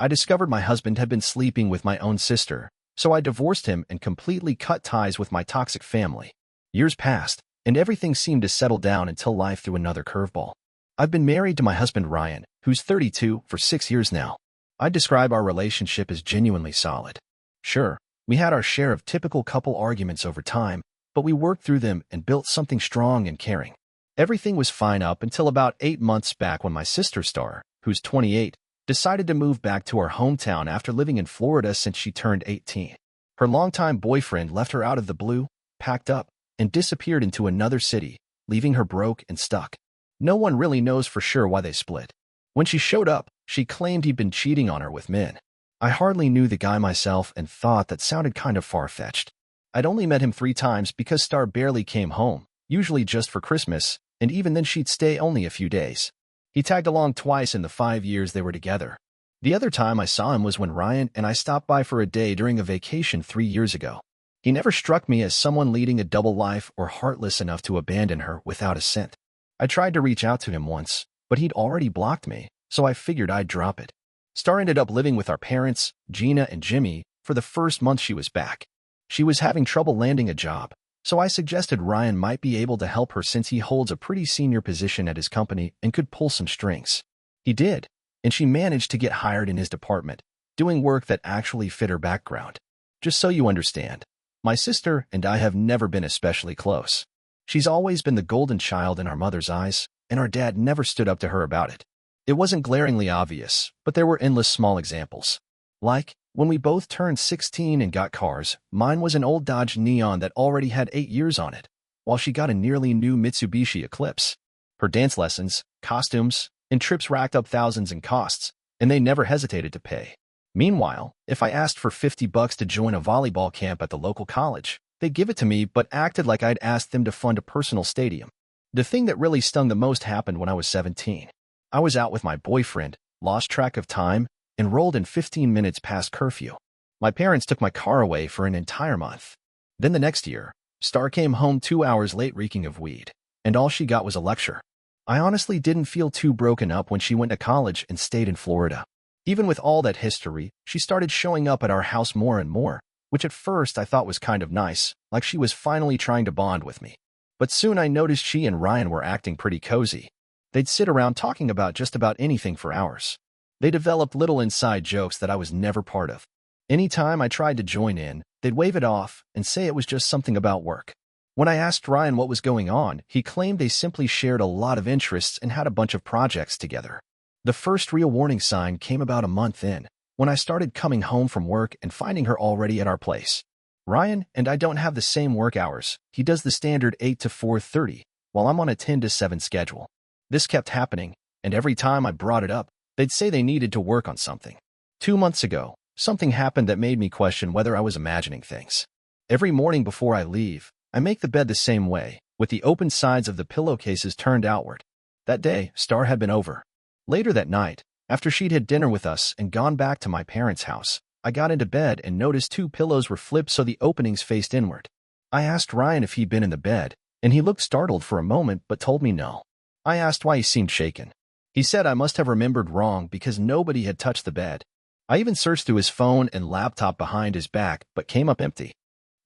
I discovered my husband had been sleeping with my own sister, so I divorced him and completely cut ties with my toxic family. Years passed, and everything seemed to settle down until life threw another curveball. I've been married to my husband Ryan, who's 32, for 6 years now. I'd describe our relationship as genuinely solid. Sure, we had our share of typical couple arguments over time, but we worked through them and built something strong and caring. Everything was fine up until about 8 months back when my sister Star, who's 28, decided to move back to her hometown after living in Florida since she turned 18. Her longtime boyfriend left her out of the blue, packed up, and disappeared into another city, leaving her broke and stuck. No one really knows for sure why they split. When she showed up, she claimed he'd been cheating on her with men. I hardly knew the guy myself and thought that sounded kind of far-fetched. I'd only met him 3 times because Star barely came home, usually just for Christmas, and even then she'd stay only a few days. He tagged along twice in the 5 years they were together. The other time I saw him was when Ryan and I stopped by for a day during a vacation 3 years ago. He never struck me as someone leading a double life or heartless enough to abandon her without a cent. I tried to reach out to him once, but he'd already blocked me, so I figured I'd drop it. Star ended up living with our parents, Gina and Jimmy, for the first month she was back. She was having trouble landing a job, so I suggested Ryan might be able to help her since he holds a pretty senior position at his company and could pull some strings. He did, and she managed to get hired in his department, doing work that actually fit her background. Just so you understand, my sister and I have never been especially close. She's always been the golden child in our mother's eyes, and our dad never stood up to her about it. It wasn't glaringly obvious, but there were endless small examples. Like, when we both turned 16 and got cars, mine was an old Dodge Neon that already had 8 years on it, while she got a nearly new Mitsubishi Eclipse. Her dance lessons, costumes, and trips racked up thousands in costs, and they never hesitated to pay. Meanwhile, if I asked for $50 to join a volleyball camp at the local college, they'd give it to me but acted like I'd asked them to fund a personal stadium. The thing that really stung the most happened when I was 17. I was out with my boyfriend, lost track of time, and rolled in 15 minutes past curfew. My parents took my car away for an entire month. Then the next year, Star came home 2 hours late reeking of weed, and all she got was a lecture. I honestly didn't feel too broken up when she went to college and stayed in Florida. Even with all that history, she started showing up at our house more and more, which at first I thought was kind of nice, like she was finally trying to bond with me. But soon I noticed she and Ryan were acting pretty cozy. They'd sit around talking about just about anything for hours. They developed little inside jokes that I was never part of. Anytime I tried to join in, they'd wave it off and say it was just something about work. When I asked Ryan what was going on, he claimed they simply shared a lot of interests and had a bunch of projects together. The first real warning sign came about a month in, when I started coming home from work and finding her already at our place. Ryan and I don't have the same work hours. He does the standard 8 to 4:30, while I'm on a 10 to 7 schedule. This kept happening, and every time I brought it up, they'd say they needed to work on something. 2 months ago, something happened that made me question whether I was imagining things. Every morning before I leave, I make the bed the same way, with the open sides of the pillowcases turned outward. That day, Star had been over. Later that night, after she'd had dinner with us and gone back to my parents' house, I got into bed and noticed 2 pillows were flipped so the openings faced inward. I asked Ryan if he'd been in the bed, and he looked startled for a moment but told me no. I asked why he seemed shaken. He said I must have remembered wrong because nobody had touched the bed. I even searched through his phone and laptop behind his back but came up empty.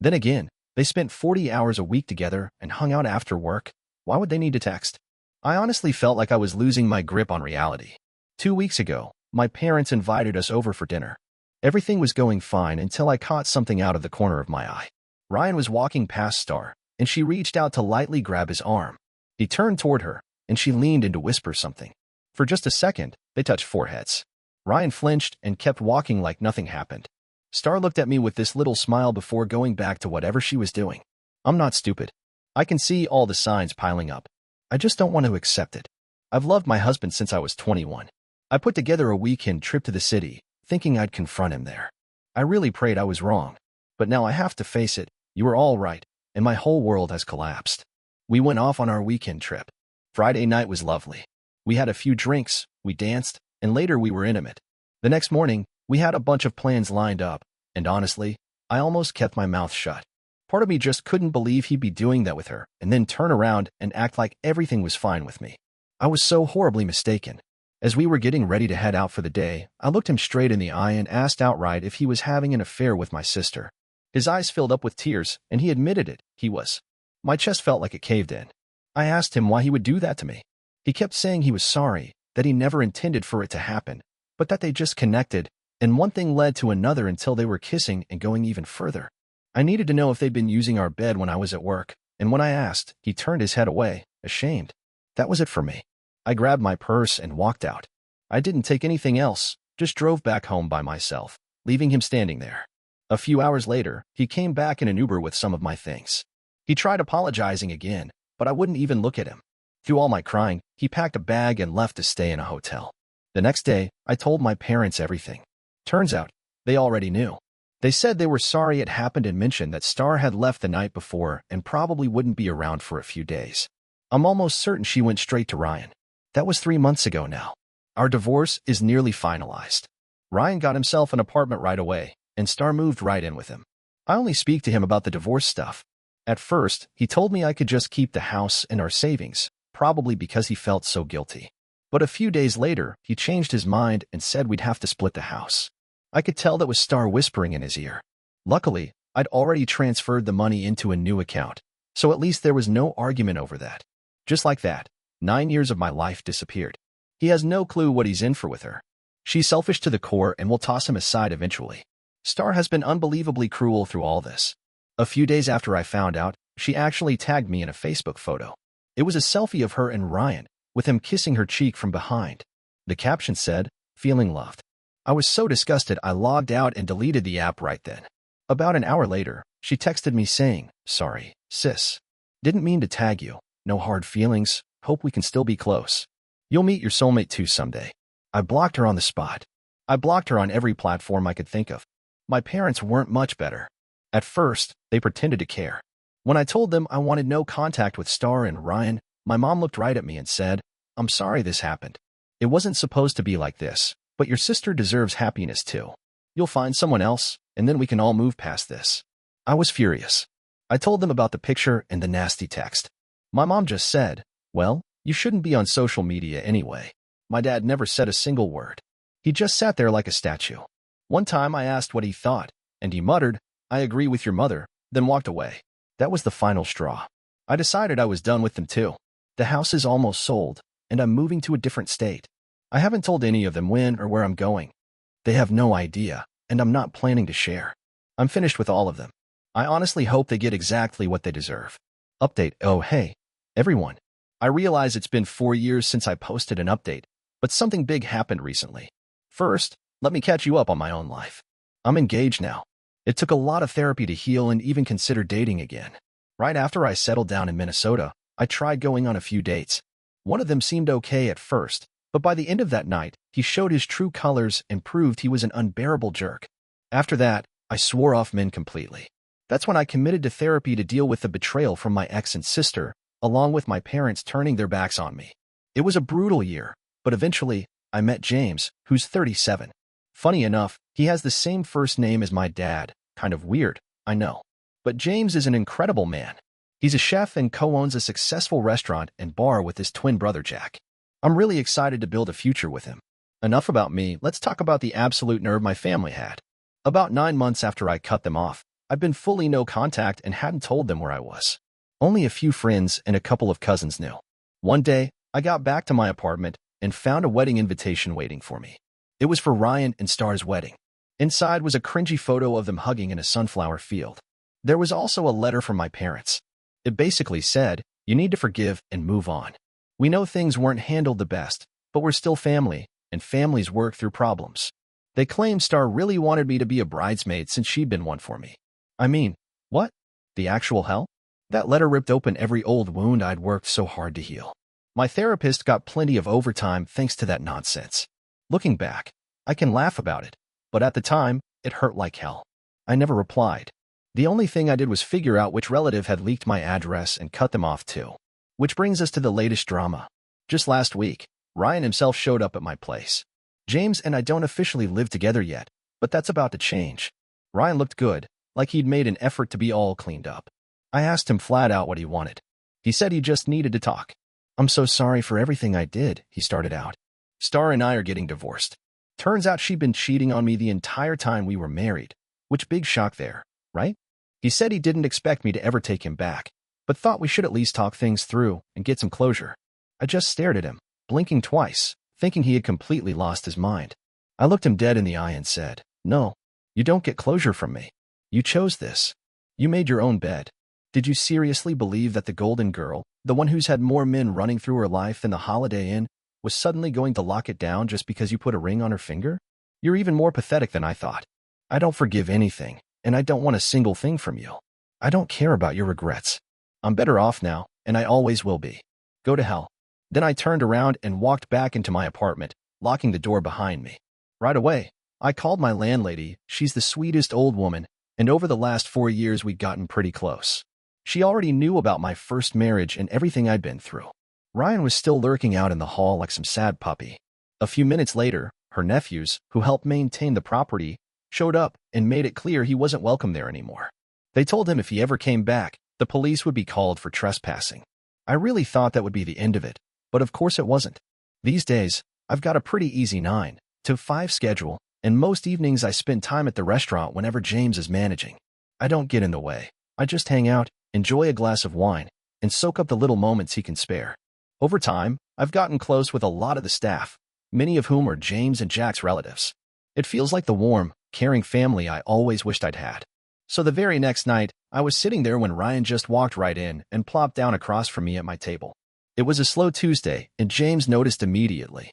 Then again, they spent 40 hours a week together and hung out after work. Why would they need to text? I honestly felt like I was losing my grip on reality. 2 weeks ago, my parents invited us over for dinner. Everything was going fine until I caught something out of the corner of my eye. Ryan was walking past Star, and she reached out to lightly grab his arm. He turned toward her, and she leaned in to whisper something. For just a second, they touched foreheads. Ryan flinched and kept walking like nothing happened. Star looked at me with this little smile before going back to whatever she was doing. I'm not stupid. I can see all the signs piling up. I just don't want to accept it. I've loved my husband since I was 21. I put together a weekend trip to the city, thinking I'd confront him there. I really prayed I was wrong. But now I have to face it, you were all right, and my whole world has collapsed. We went off on our weekend trip. Friday night was lovely. We had a few drinks, we danced, and later we were intimate. The next morning, we had a bunch of plans lined up, and honestly, I almost kept my mouth shut. Part of me just couldn't believe he'd be doing that with her and then turn around and act like everything was fine with me. I was so horribly mistaken. As we were getting ready to head out for the day, I looked him straight in the eye and asked outright if he was having an affair with my sister. His eyes filled up with tears, and he admitted it, he was. My chest felt like it caved in. I asked him why he would do that to me. He kept saying he was sorry, that he never intended for it to happen, but that they just connected, and one thing led to another until they were kissing and going even further. I needed to know if they'd been using our bed when I was at work, and when I asked, he turned his head away, ashamed. That was it for me. I grabbed my purse and walked out. I didn't take anything else, just drove back home by myself, leaving him standing there. A few hours later, he came back in an Uber with some of my things. He tried apologizing again, but I wouldn't even look at him. Through all my crying, he packed a bag and left to stay in a hotel. The next day, I told my parents everything. Turns out, they already knew. They said they were sorry it happened and mentioned that Star had left the night before and probably wouldn't be around for a few days. I'm almost certain she went straight to Ryan. That was 3 months ago now. Our divorce is nearly finalized. Ryan got himself an apartment right away, and Star moved right in with him. I only speak to him about the divorce stuff. At first, he told me I could just keep the house and our savings, probably because he felt so guilty. But a few days later, he changed his mind and said we'd have to split the house. I could tell that was Star whispering in his ear. Luckily, I'd already transferred the money into a new account, so at least there was no argument over that. Just like that, 9 years of my life disappeared. He has no clue what he's in for with her. She's selfish to the core and will toss him aside eventually. Star has been unbelievably cruel through all this. A few days after I found out, she actually tagged me in a Facebook photo. It was a selfie of her and Ryan, with him kissing her cheek from behind. The caption said, "Feeling loved." I was so disgusted I logged out and deleted the app right then. About an hour later, she texted me saying, "Sorry, sis. Didn't mean to tag you. No hard feelings. Hope we can still be close. You'll meet your soulmate too someday." I blocked her on the spot. I blocked her on every platform I could think of. My parents weren't much better. At first, they pretended to care. When I told them I wanted no contact with Star and Ryan, my mom looked right at me and said, "I'm sorry this happened. It wasn't supposed to be like this, but your sister deserves happiness too. You'll find someone else, and then we can all move past this." I was furious. I told them about the picture and the nasty text. My mom just said, "Well, you shouldn't be on social media anyway." My dad never said a single word. He just sat there like a statue. One time I asked what he thought, and he muttered, "I agree with your mother," then walked away. That was the final straw. I decided I was done with them too. The house is almost sold, and I'm moving to a different state. I haven't told any of them when or where I'm going. They have no idea, and I'm not planning to share. I'm finished with all of them. I honestly hope they get exactly what they deserve. Update. Oh hey, everyone. I realize it's been 4 years since I posted an update, but something big happened recently. First, let me catch you up on my own life. I'm engaged now. It took a lot of therapy to heal and even consider dating again. Right after I settled down in Minnesota, I tried going on a few dates. One of them seemed okay at first, but by the end of that night, he showed his true colors and proved he was an unbearable jerk. After that, I swore off men completely. That's when I committed to therapy to deal with the betrayal from my ex and sister, along with my parents turning their backs on me. It was a brutal year, but eventually, I met James, who's 37. Funny enough, he has the same first name as my dad. Kind of weird, I know. But James is an incredible man. He's a chef and co-owns a successful restaurant and bar with his twin brother Jack. I'm really excited to build a future with him. Enough about me, let's talk about the absolute nerve my family had. About 9 months after I cut them off, I'd been fully no contact and hadn't told them where I was. Only a few friends and a couple of cousins knew. One day, I got back to my apartment and found a wedding invitation waiting for me. It was for Ryan and Star's wedding. Inside was a cringy photo of them hugging in a sunflower field. There was also a letter from my parents. It basically said, "You need to forgive and move on. We know things weren't handled the best, but we're still family, and families work through problems." They claimed Star really wanted me to be a bridesmaid since she'd been one for me. I mean, what? The actual hell? That letter ripped open every old wound I'd worked so hard to heal. My therapist got plenty of overtime thanks to that nonsense. Looking back, I can laugh about it, but at the time, it hurt like hell. I never replied. The only thing I did was figure out which relative had leaked my address and cut them off too. Which brings us to the latest drama. Just last week, Ryan himself showed up at my place. James and I don't officially live together yet, but that's about to change. Ryan looked good, like he'd made an effort to be all cleaned up. I asked him flat out what he wanted. He said he just needed to talk. "I'm so sorry for everything I did," he started out. Star and I are getting divorced. Turns out she'd been cheating on me the entire time we were married. Which big shock there, right? He said he didn't expect me to ever take him back, but thought we should at least talk things through and get some closure. I just stared at him, blinking twice, thinking he had completely lost his mind. I looked him dead in the eye and said, "No, you don't get closure from me. You chose this. You made your own bed. Did you seriously believe that the golden girl, the one who's had more men running through her life than the Holiday Inn, was suddenly going to lock it down just because you put a ring on her finger? You're even more pathetic than I thought. I don't forgive anything, and I don't want a single thing from you. I don't care about your regrets. I'm better off now, and I always will be. Go to hell." Then I turned around and walked back into my apartment, locking the door behind me. Right away, I called my landlady. She's the sweetest old woman, and over the last 4 years we'd gotten pretty close. She already knew about my first marriage and everything I'd been through. Ryan was still lurking out in the hall like some sad puppy. A few minutes later, her nephews, who helped maintain the property, showed up and made it clear he wasn't welcome there anymore. They told him if he ever came back, the police would be called for trespassing. I really thought that would be the end of it, but of course it wasn't. These days, I've got a pretty easy 9 to 5 schedule, and most evenings I spend time at the restaurant whenever James is managing. I don't get in the way. I just hang out, enjoy a glass of wine, and soak up the little moments he can spare. Over time, I've gotten close with a lot of the staff, many of whom are James and Jack's relatives. It feels like the warm, caring family I always wished I'd had. So the very next night, I was sitting there when Ryan just walked right in and plopped down across from me at my table. It was a slow Tuesday, and James noticed immediately.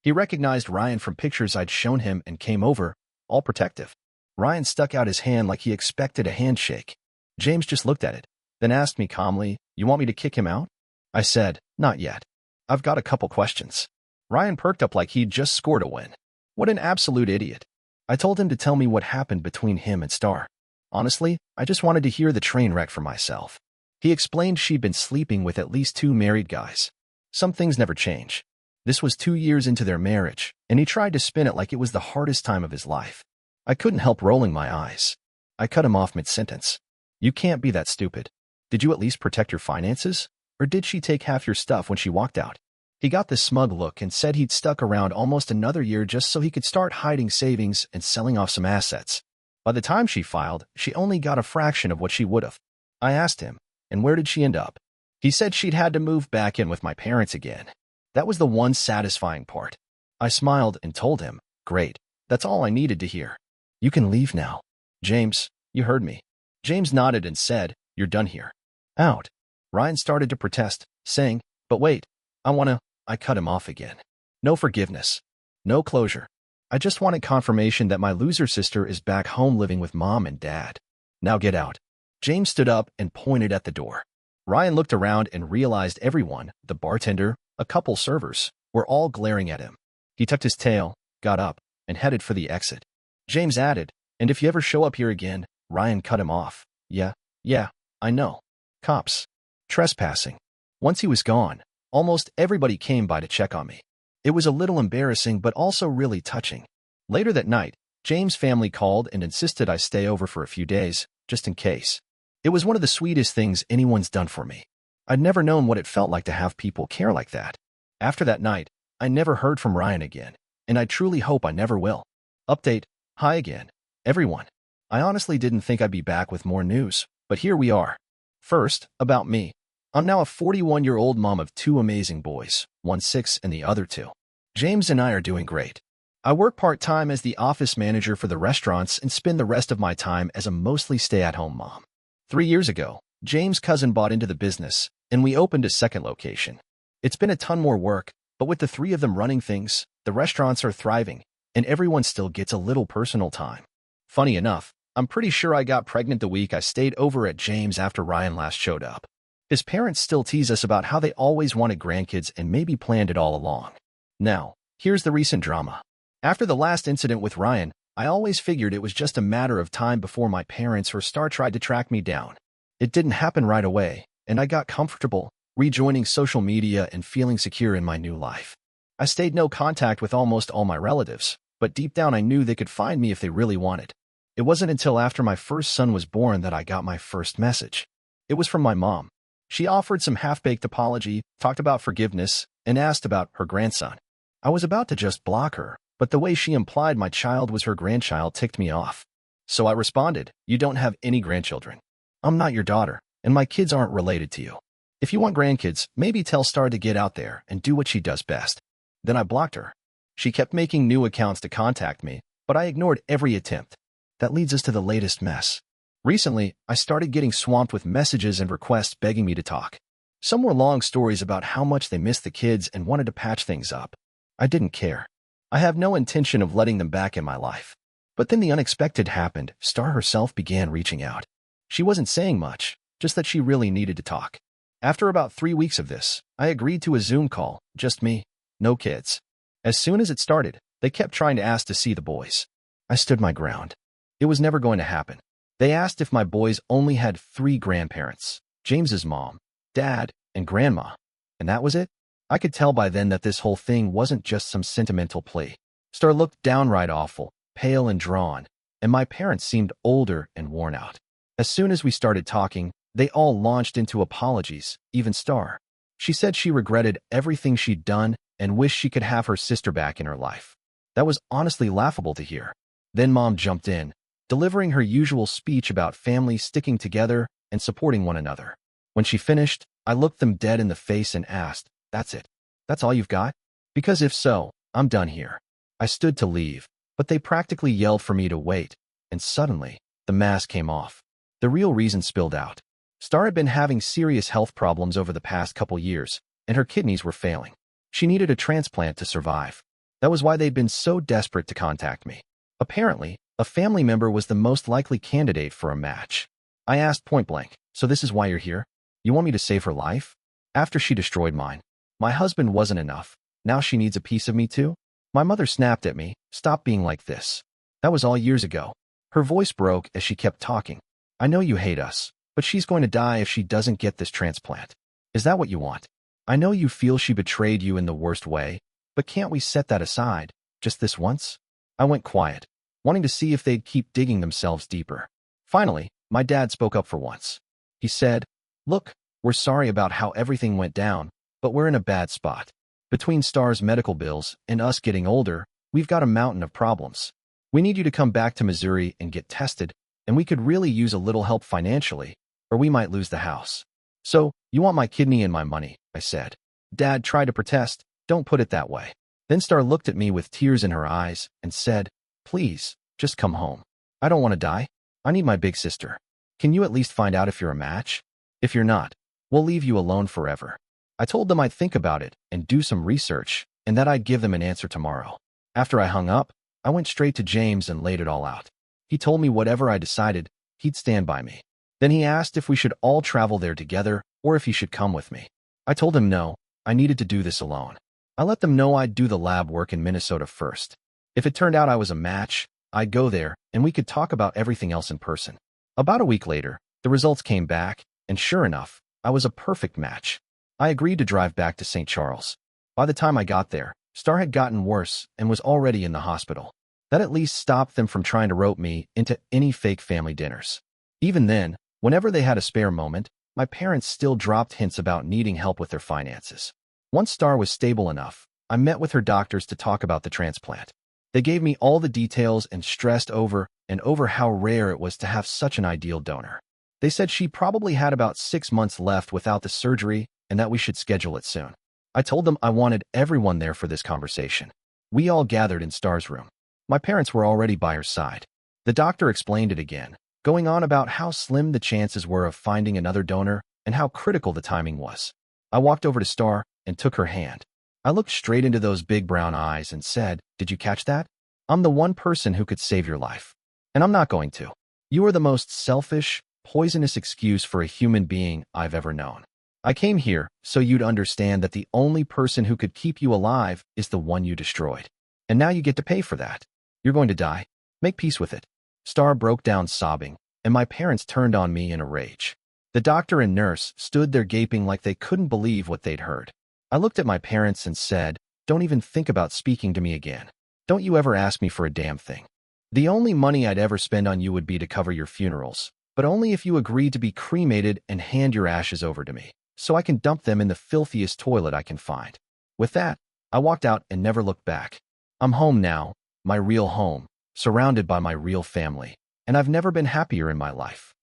He recognized Ryan from pictures I'd shown him and came over, all protective. Ryan stuck out his hand like he expected a handshake. James just looked at it, then asked me calmly, "You want me to kick him out?" I said, "Not yet. I've got a couple questions." Ryan perked up like he'd just scored a win. What an absolute idiot. I told him to tell me what happened between him and Star. Honestly, I just wanted to hear the train wreck for myself. He explained she'd been sleeping with at least 2 married guys. Some things never change. This was 2 years into their marriage, and he tried to spin it like it was the hardest time of his life. I couldn't help rolling my eyes. I cut him off mid-sentence. "You can't be that stupid. Did you at least protect your finances? Or did she take half your stuff when she walked out?" He got this smug look and said he'd stuck around almost another year just so he could start hiding savings and selling off some assets. By the time she filed, she only got a fraction of what she would have. I asked him, "And where did she end up?" He said she'd had to move back in with my parents again. That was the one satisfying part. I smiled and told him, "Great, that's all I needed to hear. You can leave now." "James, you heard me." James nodded and said, "You're done here. Out." Ryan started to protest, saying, "But wait, I cut him off again. "No forgiveness. No closure. I just wanted confirmation that my loser sister is back home living with Mom and Dad. Now get out." James stood up and pointed at the door. Ryan looked around and realized everyone, the bartender, a couple servers, were all glaring at him. He tucked his tail, got up, and headed for the exit. James added, "And if you ever show up here again," Ryan cut him off. Yeah, I know. Cops. Trespassing." Once he was gone, almost everybody came by to check on me. It was a little embarrassing but also really touching. Later that night, James' family called and insisted I stay over for a few days, just in case. It was one of the sweetest things anyone's done for me. I'd never known what it felt like to have people care like that. After that night, I never heard from Ryan again, and I truly hope I never will. Update: Hi again, everyone. I honestly didn't think I'd be back with more news, but here we are. First, about me. I'm now a 41-year-old mom of 2 amazing boys, one 6 and the other 2. James and I are doing great. I work part-time as the office manager for the restaurants and spend the rest of my time as a mostly stay-at-home mom. 3 years ago, James' cousin bought into the business, and we opened a second location. It's been a ton more work, but with the 3 of them running things, the restaurants are thriving, and everyone still gets a little personal time. Funny enough, I'm pretty sure I got pregnant the week I stayed over at James after Ryan last showed up. His parents still tease us about how they always wanted grandkids and maybe planned it all along. Now, here's the recent drama. After the last incident with Ryan, I always figured it was just a matter of time before my parents or Star tried to track me down. It didn't happen right away, and I got comfortable, rejoining social media and feeling secure in my new life. I stayed no contact with almost all my relatives, but deep down I knew they could find me if they really wanted. It wasn't until after my first son was born that I got my first message. It was from my mom. She offered some half-baked apology, talked about forgiveness, and asked about her grandson. I was about to just block her, but the way she implied my child was her grandchild ticked me off. So I responded, "You don't have any grandchildren. I'm not your daughter, and my kids aren't related to you. If you want grandkids, maybe tell Star to get out there and do what she does best." Then I blocked her. She kept making new accounts to contact me, but I ignored every attempt. That leads us to the latest mess. Recently, I started getting swamped with messages and requests begging me to talk. Some were long stories about how much they missed the kids and wanted to patch things up. I didn't care. I have no intention of letting them back in my life. But then the unexpected happened. Star herself began reaching out. She wasn't saying much, just that she really needed to talk. After about 3 weeks of this, I agreed to a Zoom call, just me, no kids. As soon as it started, they kept trying to ask to see the boys. I stood my ground. It was never going to happen. They asked if my boys only had 3 grandparents, James's mom, dad, and grandma. And that was it? I could tell by then that this whole thing wasn't just some sentimental plea. Star looked downright awful, pale and drawn, and my parents seemed older and worn out. As soon as we started talking, they all launched into apologies, even Star. She said she regretted everything she'd done and wished she could have her sister back in her life. That was honestly laughable to hear. Then Mom jumped in, delivering her usual speech about families sticking together and supporting one another. When she finished, I looked them dead in the face and asked, "That's it? That's all you've got? Because if so, I'm done here." I stood to leave, but they practically yelled for me to wait, and suddenly, the mask came off. The real reason spilled out. Star had been having serious health problems over the past couple years, and her kidneys were failing. She needed a transplant to survive. That was why they'd been so desperate to contact me. Apparently, a family member was the most likely candidate for a match. I asked point blank, "So this is why you're here? You want me to save her life? After she destroyed mine. My husband wasn't enough. Now she needs a piece of me too?" My mother snapped at me, "Stop being like this. That was all years ago." Her voice broke as she kept talking. "I know you hate us, but she's going to die if she doesn't get this transplant. Is that what you want? I know you feel she betrayed you in the worst way, but can't we set that aside, just this once?" I went quiet, wanting to see if they'd keep digging themselves deeper. Finally, my dad spoke up for once. He said, "Look, we're sorry about how everything went down, but we're in a bad spot. Between Star's medical bills and us getting older, we've got a mountain of problems. We need you to come back to Missouri and get tested, and we could really use a little help financially, or we might lose the house. So, you want my kidney and my money," I said. Dad tried to protest, "Don't put it that way." Then Star looked at me with tears in her eyes and said, "Please, just come home. I don't want to die. I need my big sister. Can you at least find out if you're a match? If you're not, we'll leave you alone forever." I told them I'd think about it and do some research, and that I'd give them an answer tomorrow. After I hung up, I went straight to James and laid it all out. He told me whatever I decided, he'd stand by me. Then he asked if we should all travel there together or if he should come with me. I told him no, I needed to do this alone. I let them know I'd do the lab work in Minnesota first. If it turned out I was a match, I'd go there and we could talk about everything else in person. About a week later, the results came back, and sure enough, I was a perfect match. I agreed to drive back to St. Charles. By the time I got there, Star had gotten worse and was already in the hospital. That at least stopped them from trying to rope me into any fake family dinners. Even then, whenever they had a spare moment, my parents still dropped hints about needing help with their finances. Once Star was stable enough, I met with her doctors to talk about the transplant. They gave me all the details and stressed over and over how rare it was to have such an ideal donor. They said she probably had about 6 months left without the surgery and that we should schedule it soon. I told them I wanted everyone there for this conversation. We all gathered in Star's room. My parents were already by her side. The doctor explained it again, going on about how slim the chances were of finding another donor and how critical the timing was. I walked over to Star and took her hand. I looked straight into those big brown eyes and said, "Did you catch that? I'm the one person who could save your life. And I'm not going to. You are the most selfish, poisonous excuse for a human being I've ever known. I came here so you'd understand that the only person who could keep you alive is the one you destroyed. And now you get to pay for that. You're going to die. Make peace with it." Star broke down sobbing, and my parents turned on me in a rage. The doctor and nurse stood there gaping like they couldn't believe what they'd heard. I looked at my parents and said, "Don't even think about speaking to me again. Don't you ever ask me for a damn thing. The only money I'd ever spend on you would be to cover your funerals, but only if you agreed to be cremated and hand your ashes over to me, so I can dump them in the filthiest toilet I can find." With that, I walked out and never looked back. I'm home now, my real home, surrounded by my real family, and I've never been happier in my life.